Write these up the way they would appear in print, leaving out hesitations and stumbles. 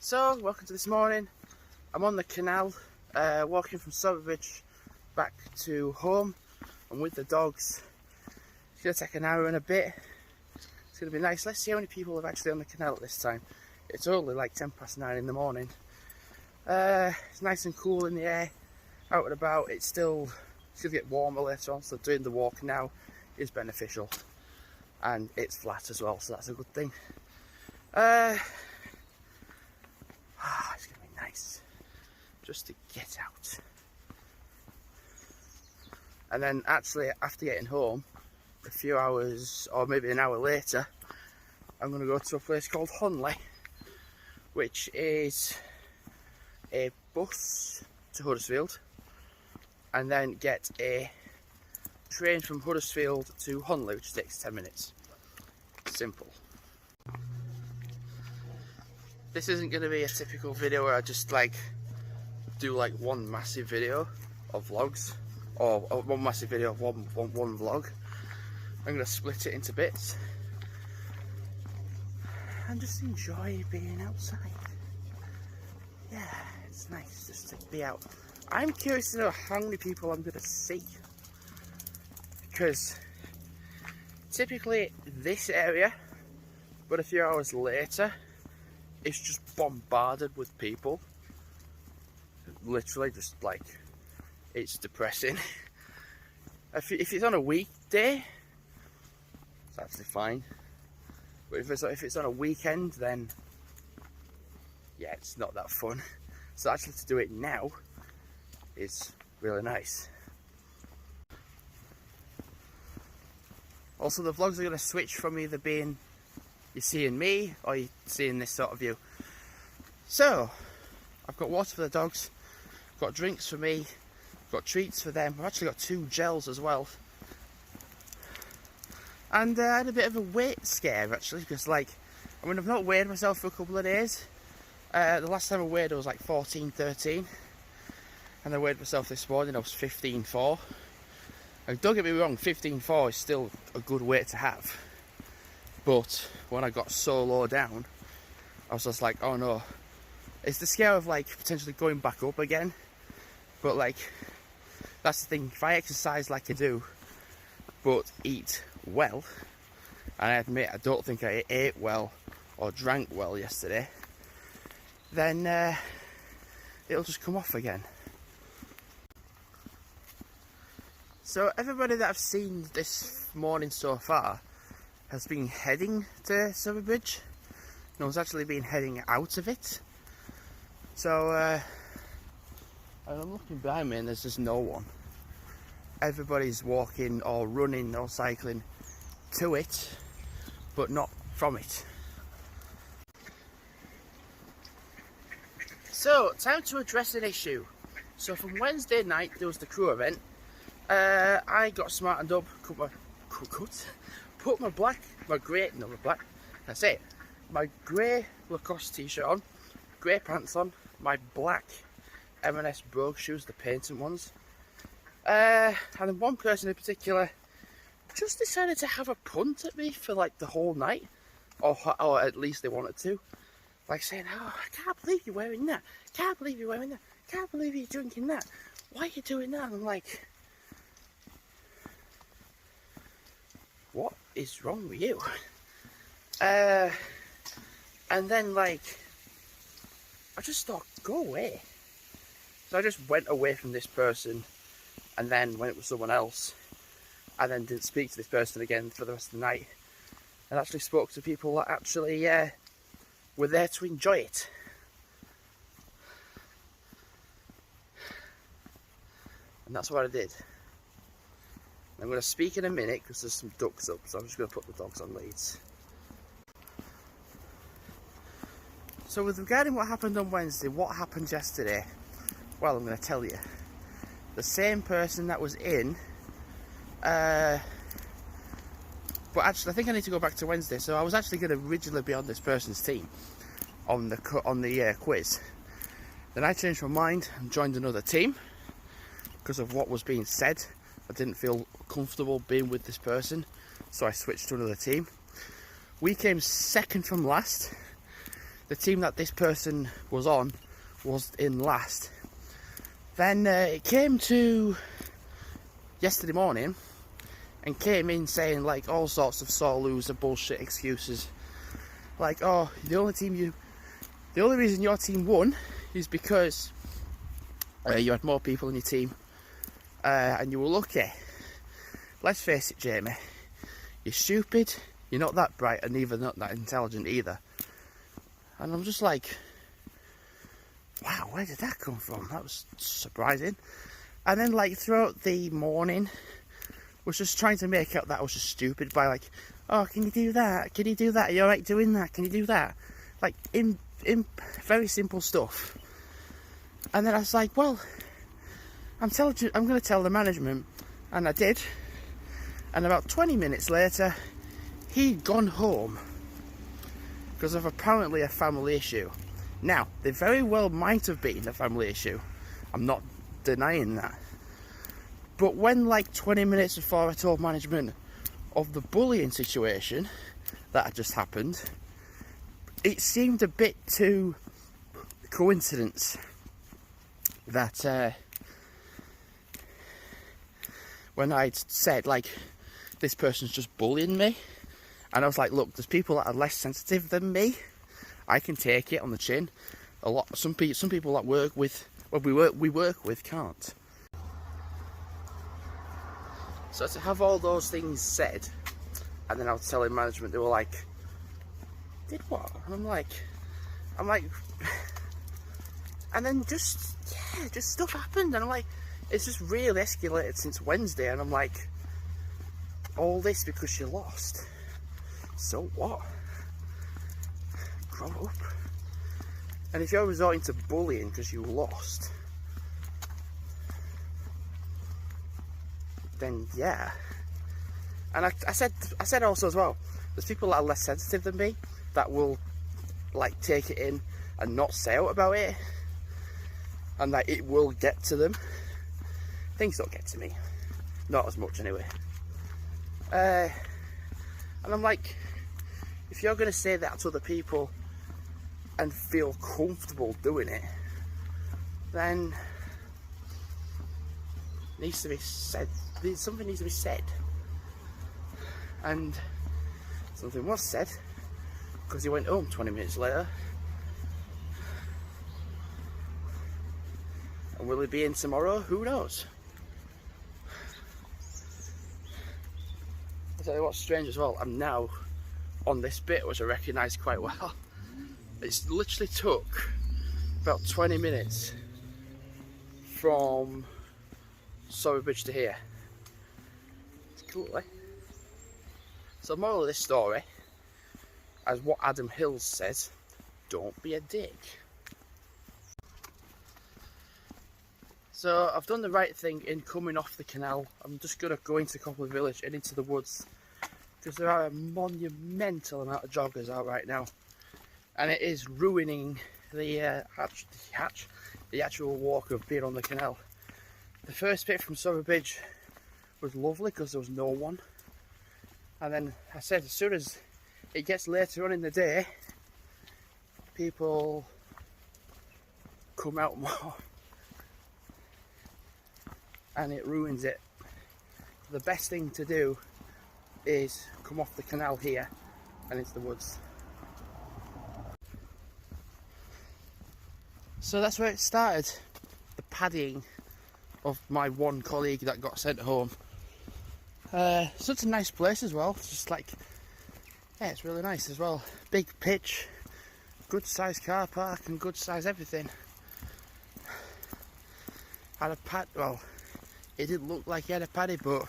So, welcome to this morning. I'm on the canal, walking from Sowerby back to home. I'm with the dogs. It's going to take an hour and a bit. It's going to be nice. Let's see how many people are actually on the canal at this time. It's only like 9:10 in the morning. It's nice and cool in the air, out and about. It's going to get warmer later on, so doing the walk now is beneficial. And it's flat as well, so that's a good thing. It's going to be nice just to get out. And then actually after getting home, a few hours or maybe an hour later, I'm going to go to a place called Hunley, which is a bus to Huddersfield, and then get a train from Huddersfield to Hunley, which takes 10 minutes. Simple. This isn't going to be a typical video where I just do one massive video of vlogs, or one massive video of one vlog. I'm going to split it into bits and just enjoy being outside. Yeah, it's nice just to be out. I'm curious to know how many people I'm going to see, because typically this area, but a few hours later, it's just bombarded with people. Literally just it's depressing. If it's on a weekday, it's actually fine. But if it's on a weekend, then yeah, it's not that fun. So actually to do it now is really nice. Also, the vlogs are going to switch from either being you're seeing me or you're seeing this sort of view. So I've got water for the dogs, got drinks for me, got treats for them. I've actually got 2 gels as well. And I had a bit of a weight scare actually, because I've not weighed myself for a couple of days. The last time I weighed I was 14, 13, and I weighed myself this morning. I was 15.4. Now, don't get me wrong, 15.4 is still a good weight to have, but when I got so low down, I was just like, oh no. It's the scare of potentially going back up again, but that's the thing. If I exercise like I do but eat well, and I admit I don't think I ate well or drank well yesterday, then it'll just come off again. So everybody that I've seen this morning so far has been heading to Sowerby. No one's actually been heading out of it. So I'm looking behind me and there's just no one. Everybody's walking or running or cycling to it, but not from it. So, time to address an issue. So from Wednesday night, there was the crew event. I got smartened up, put my grey Lacoste t-shirt on, grey pants on, my black M&S Brogue shoes, the patent ones. And then one person in particular just decided to have a punt at me for the whole night, or at least they wanted to. Saying, oh, I can't believe you're wearing that, can't believe you're wearing that, can't believe you're drinking that, why are you doing that? And I'm like, what is wrong with you? And then I just thought, go away. So I just went away from this person and then went with someone else, and then didn't speak to this person again for the rest of the night, and actually spoke to people that actually were there to enjoy it. And that's what I did. I'm going to speak in a minute because there's some ducks up, so I'm just going to put the dogs on leads. So with regarding what happened on Wednesday, what happened yesterday? Well, I'm going to tell you. The same person that was in, but actually I think I need to go back to Wednesday. So I was actually going to originally be on this person's team on the quiz. Then I changed my mind and joined another team because of what was being said. I didn't feel comfortable being with this person, so I switched to another team. We came second from last. the team that this person was on was in last. Then it came to yesterday morning and came in saying like all sorts of sore loser bullshit excuses. Like, oh, the only reason your team won is because you had more people in your team and you were lucky. Let's face it, Jamie, you're stupid, you're not that bright, and neither not that intelligent either. And I'm just like, wow, where did that come from? That was surprising. And then like throughout the morning, was just trying to make out that I was just stupid by like, oh, can you do that? Can you do that? Are you alright doing that? Can you do that? Like in very simple stuff. And then I was like, well, I'm going to tell the management, and I did. And about 20 minutes later, he'd gone home because of apparently a family issue. Now, there very well might have been a family issue. I'm not denying that. But when like 20 minutes before I told management of the bullying situation that had just happened, it seemed a bit too coincidence that when I'd said like, this person's just bullying me, and I was like, look, there's people that are less sensitive than me. I can take it on the chin. Some people that work with, well, we work with can't. So to have all those things said, and then I was telling management, they were like, did what? And I'm like, and then just stuff happened, and I'm like, it's just really escalated since Wednesday, and I'm like, all this because you lost. So what? Grow up. And if you're resorting to bullying because you lost, then yeah. And I said also as well, there's people that are less sensitive than me that will like take it in and not say out about it, and that it will get to them. Things don't get to me, not as much anyway. And I'm like, if you're going to say that to other people and feel comfortable doing it, then it needs to be said. Something needs to be said. And something was said, because he went home 20 minutes later. And will he be in tomorrow? Who knows? I'll tell you what's strange as well, I'm now on this bit which I recognise quite well. It's literally took about 20 minutes from Sowerby to here. It's cool, eh? So the moral of this story, as what Adam Hills says, don't be a dick. So I've done the right thing in coming off the canal. I'm just going to go into Copland Village and into the woods, because there are a monumental amount of joggers out right now, and it is ruining the actual walk of being on the canal. The first bit from Sowerby was lovely because there was no one, and then I said as soon as it gets later on in the day, people come out more. And it ruins it. The best thing to do is come off the canal here and into the woods. So that's where it started, the paddying of my one colleague that got sent home. Such a nice place as well, just like, yeah, it's really nice as well. Big pitch, good sized car park and good sized everything. Had a pad, well, it didn't look like he had a paddy, but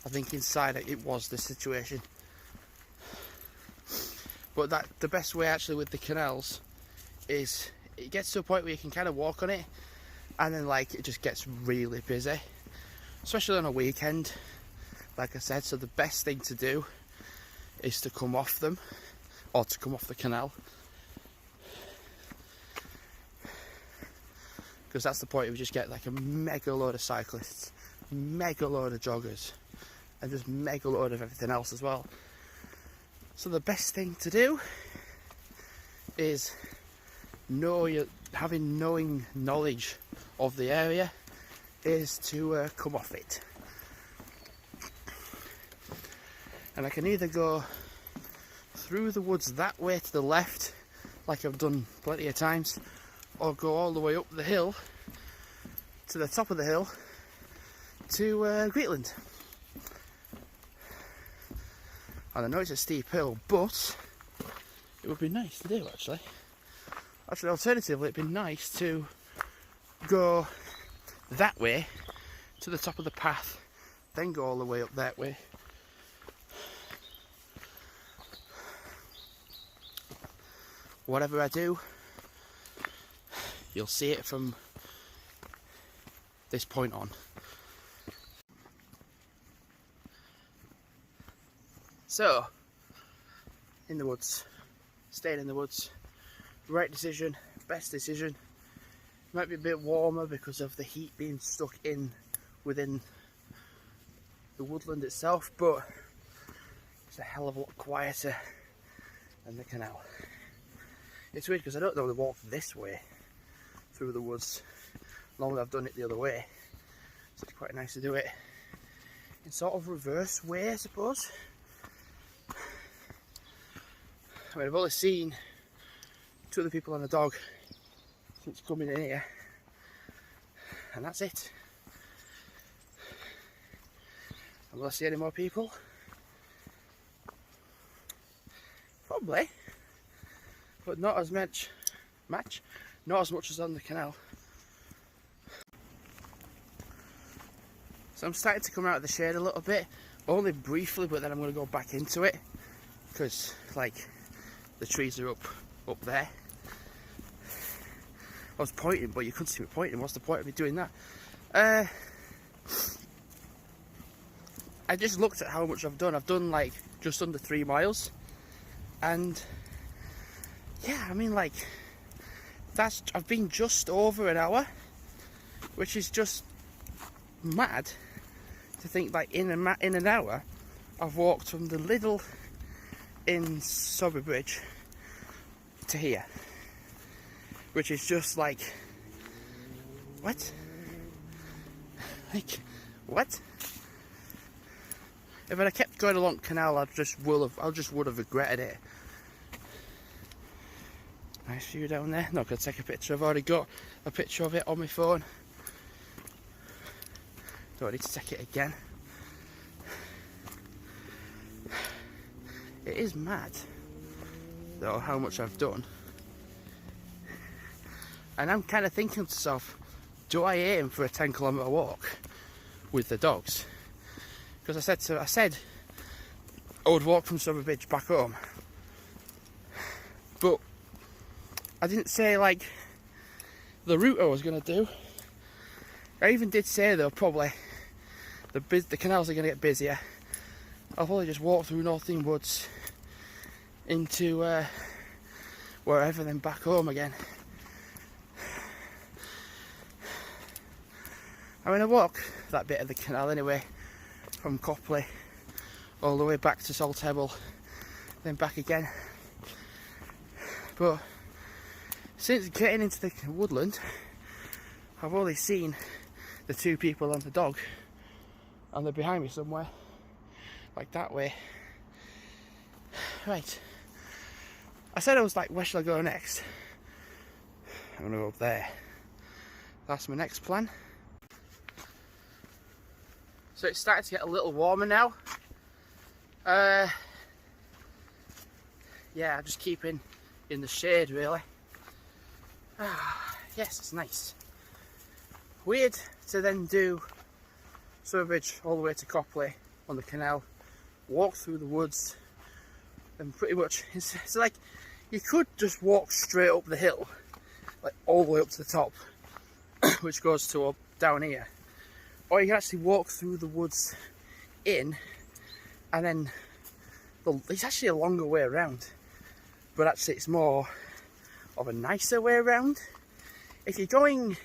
I think inside it was the situation. But the best way actually with the canals is it gets to a point where you can kind of walk on it, and then like it just gets really busy, especially on a weekend, like I said. So the best thing to do is to come off them, or to come off the canal, because that's the point. We just get like a mega load of cyclists, mega load of joggers, and just mega load of everything else as well. So the best thing to do is knowing knowledge of the area is to come off it. And I can either go through the woods that way to the left, like I've done plenty of times, or go all the way up the hill to the top of the hill to Greetland. And I know it's a steep hill, but it would be nice to do actually. Actually, alternatively, it'd be nice to go that way to the top of the path, then go all the way up that way. Whatever I do, you'll see it from this point on. So, in the woods, staying in the woods, right decision, best decision. Might be a bit warmer because of the heat being stuck in within the woodland itself, but it's a hell of a lot quieter than the canal. It's weird because I don't normally walk this way through the woods. Normally I've done it the other way, so it's quite nice to do it in sort of reverse way, I suppose. I mean, I've only seen 2 other people and a dog since coming in here, and that's it. And will I see any more people? Probably, but not as much as on the canal. So I'm starting to come out of the shade a little bit, only briefly, but then I'm going to go back into it because, like, the trees are up there. I was pointing, but you couldn't see me pointing. What's the point of me doing that? I just looked at how much I've done. I've done like just under 3 miles, and yeah, I mean, like, I've been just over an hour, which is just mad to think, like, in an hour I've walked from the Lidl in Sowerby Bridge to here, which is just like, what? Like, what? If I'd kept going along canal, I just would have regretted it. Nice view down there. Not gonna take a picture. I've already got a picture of it on my phone. Don't need to take it again. It is mad, though, how much I've done. And I'm kind of thinking to myself, do I aim for a 10-kilometre walk with the dogs? Because I said I would walk from Sowerby Bridge back home, but I didn't say, like, the route I was going to do. I even did say, though, probably the canals are going to get busier. I'll probably just walk through Northern Woods into wherever, then back home again. I mean, I walk that bit of the canal anyway, from Copley all the way back to Saltable, then back again. But since getting into the woodland, I've only seen the 2 people and the dog, and they're behind me somewhere, like that way. Right, I said I was like, where shall I go next? I'm gonna go up there. That's my next plan. So it's starting to get a little warmer now. Yeah, I'm just keeping in the shade, really. Yes, it's nice. Weird to then do Sowerby Bridge all the way to Copley on the canal, walk through the woods, and pretty much it's like you could just walk straight up the hill, like all the way up to the top, which goes to up down here, or you can actually walk through the woods in, and then it's actually a longer way around, but actually it's more of a nicer way around. If you're going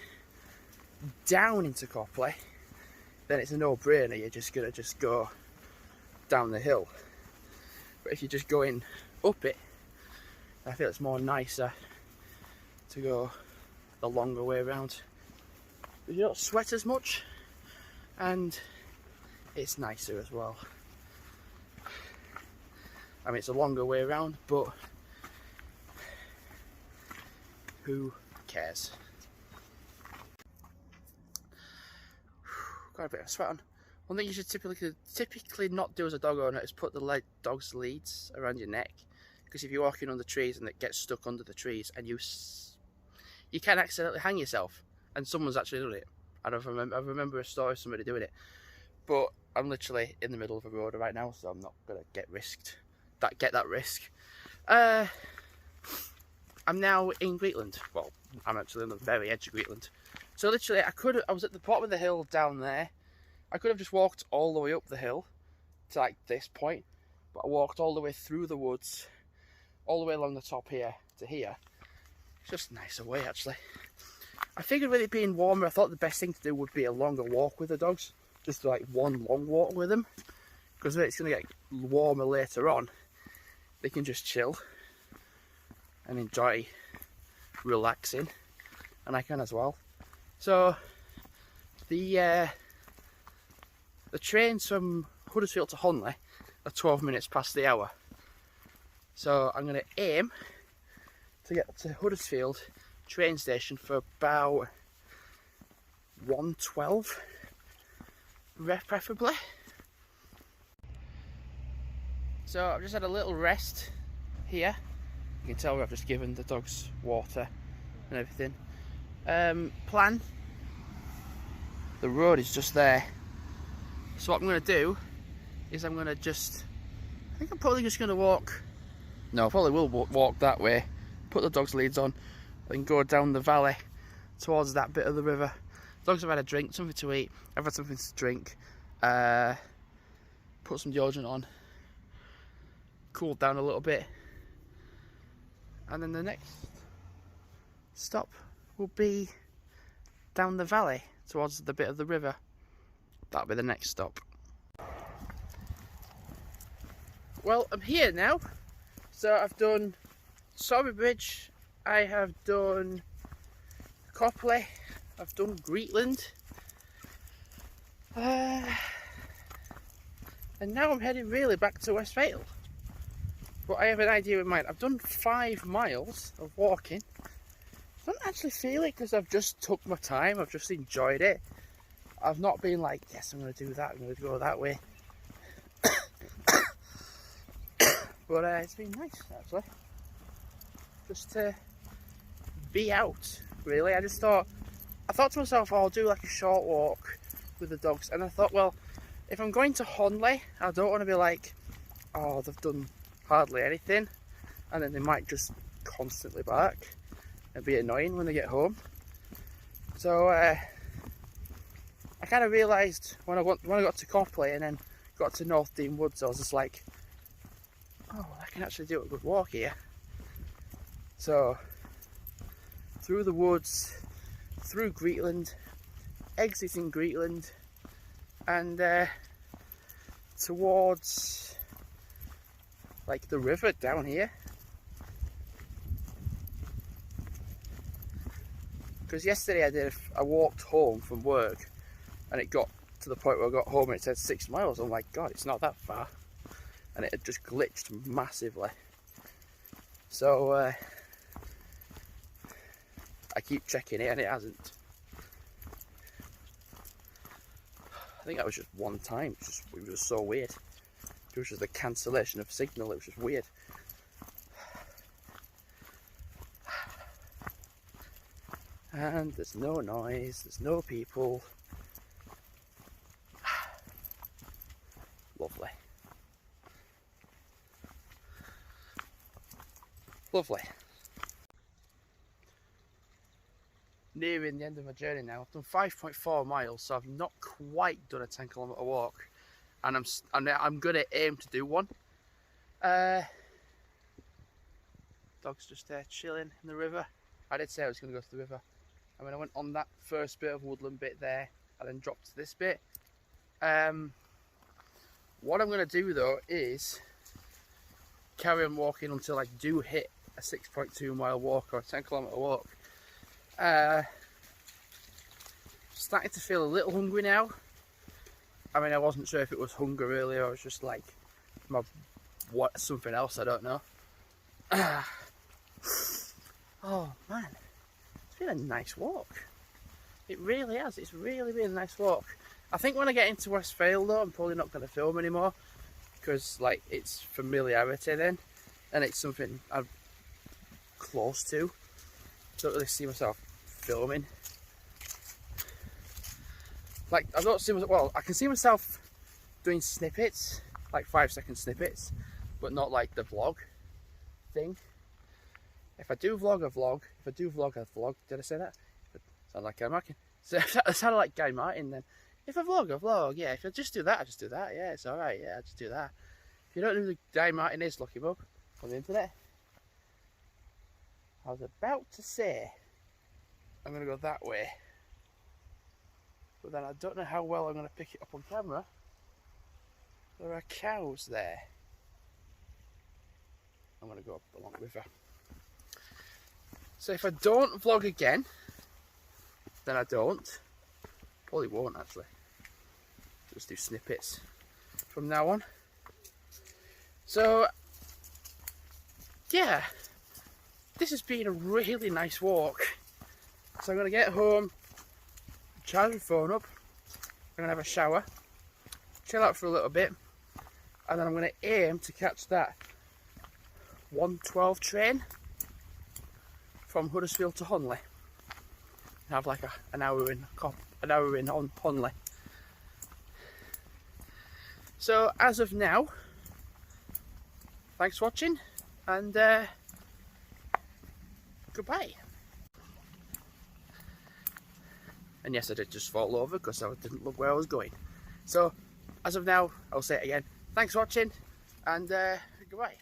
down into Copley, then it's a no-brainer. You're just gonna go down the hill. But if you're just going up it, I feel it's more nicer to go the longer way around. But you don't sweat as much, and it's nicer as well. I mean, it's a longer way around, but who cares? Got a bit of sweat on. One thing you should typically not do as a dog owner is put the dog's leads around your neck, because if you're walking under trees and it gets stuck under the trees, and you can accidentally hang yourself, and someone's actually done it. I remember a story of somebody doing it, but I'm literally in the middle of a road right now, so I'm not gonna get that risk. I'm now in Greetland. Well, I'm actually on the very edge of Greetland. So literally, I was at the bottom of the hill down there. I could have just walked all the way up the hill to like this point, but I walked all the way through the woods, all the way along the top here to here. It's just a nicer way, actually. I figured with it being warmer, I thought the best thing to do would be a longer walk with the dogs. Just like one long walk with them. Because when it's going to get warmer later on, they can just chill and enjoy relaxing. And I can as well. So, the trains from Huddersfield to Honley are 12 minutes past the hour. So I'm going to aim to get to Huddersfield train station for about 1:12, preferably. So I've just had a little rest here. You can tell where I've just given the dogs water and everything. Plan. The road is just there. So what I'm going to do is I think I'm probably just going to walk. No, I probably will walk that way. Put the dog's leads on and go down the valley towards that bit of the river. Dogs have had a drink, something to eat. I've had something to drink. Put some deodorant on. Cooled down a little bit. And then the next stop will be down the valley towards the bit of the river. That'll be the next stop. Well, I'm here now. So I've done Sowerby Bridge, I have done Copley, I've done Greetland. And now I'm heading really back to West Vale. But I have an idea in mind. I've done 5 miles of walking. I don't actually feel it because I've just took my time, I've just enjoyed it. I've not been like, yes, I'm going to do that, I'm going to go that way. But it's been nice, actually. Just to be out, really. I thought to myself, oh, I'll do like a short walk with the dogs. And I thought, well, if I'm going to Honley, I don't want to be like, oh, they've done hardly anything. And then they might just constantly bark and be annoying when they get home. So I kind of realised when I got to Copley and then got to North Dean Woods, I was just like, oh, I can actually do a good walk here. So, through the woods, through Greetland, exiting Greetland, and towards like the river down here. Because yesterday I walked home from work, and it got to the point where I got home and it said 6 miles. I'm like, God, it's not that far. And it had just glitched massively. So I keep checking it and it hasn't. I think that was just one time. It was so weird. It was just the cancellation of signal. It was just weird. And there's no noise. There's no people. Lovely. Lovely. Nearing the end of my journey now. I've done 5.4 miles, so I've not quite done a 10-kilometre walk, and I'm gonna aim to do one. Dog's just there chilling in the river. I did say I was gonna go to the river, and when I went on that first bit of woodland bit there, I then dropped to this bit. What I'm gonna do though is carry on walking until I do hit a 6.2 mile walk or a 10-kilometre walk. Starting to feel a little hungry now. I mean, I wasn't sure if it was hunger earlier, or it was just like something else, I don't know. Oh man, it's been a nice walk. It really has. It's really been a nice walk. I think when I get into Westphale though, I'm probably not going to film anymore, because like it's familiarity then, and it's something I'm close to. Don't really see myself filming. Like I don't see myself. Well, I can see myself doing snippets, like 5-second snippets, but not like the vlog thing. If I do vlog, I vlog. If I do vlog, I vlog. Did I say that? Sound like Guy Martin. So I sounded like Guy Martin then. If I vlog, I vlog. Yeah, if I just do that, I just do that. Yeah, it's alright. Yeah, I just do that. If you don't know who Guy Martin is, look him up on the internet. I was about to say I'm going to go that way, but then I don't know how well I'm going to pick it up on camera. There are cows there. I'm going to go up along the river. So if I don't vlog again, then I don't. Probably won't actually. Just do snippets from now on. So yeah, this has been a really nice walk. So I'm going to get home, charge my phone up, I'm going to have a shower, chill out for a little bit, and then I'm going to aim to catch that 1:12 train from Huddersfield to Honley. And have like an hour in on Honley. So as of now, thanks for watching, and goodbye. And yes, I did just fall over because I didn't look where I was going. So as of now, I'll say it again. Thanks for watching, and goodbye.